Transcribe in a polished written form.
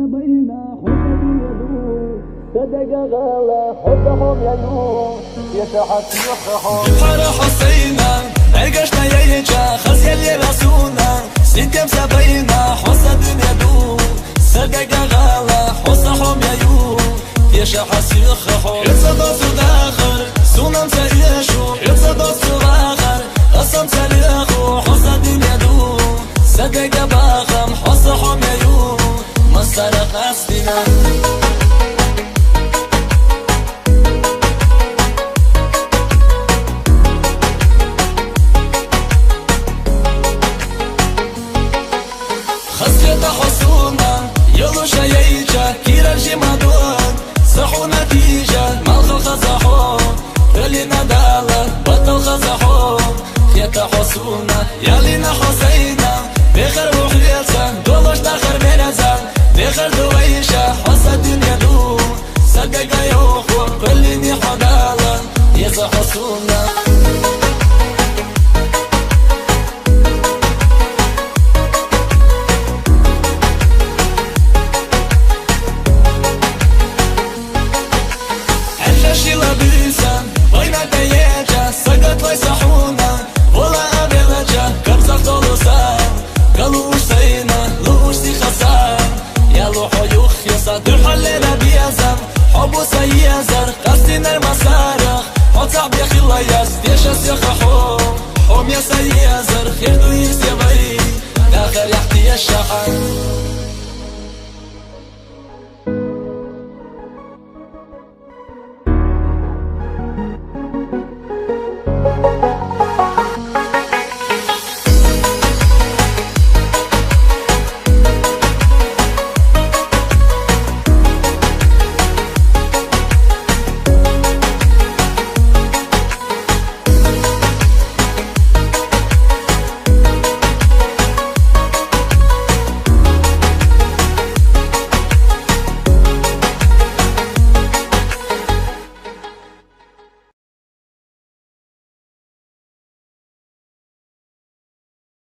بين حب يدور صدق غلا حبهم ينور يشحت يخحون بحر حسينا عقشنا يجا خز يلي رسونا سنتم سبينا حس الدنيا دور صدق غلا حسهم ينور يشحت يخحون يتصدى صداخر سونم سيشو يتصدى صداخر قسم سليخو حس الدنيا دور صدق باخم حسهم ينور مسارق أسدنا خسرة حصونا يلو شيجا كيرجي مدون صحو نتيجة مالخ الخزحون كلنا دالة بطل خزحون خيطة حصونا يالينا حسينا بخر وخيطة دولش داخر بنزان بخر دويشة حس الدنيا دون صدق يوخو كلني حدالة يزا حصونا شيلا بيسان وينا ديجا سقط لي صحونا ولا أبلجا كبزة طلوسان قالوا سينا لوش دي خسان يا لوحو يخيصا درحلنا بيزم حبو سيزر قصدنا المسارخ حطع بيخي الله يستيشس يخحو حوم يا سيزر خير دو يسيبي داخل يحتي الشحن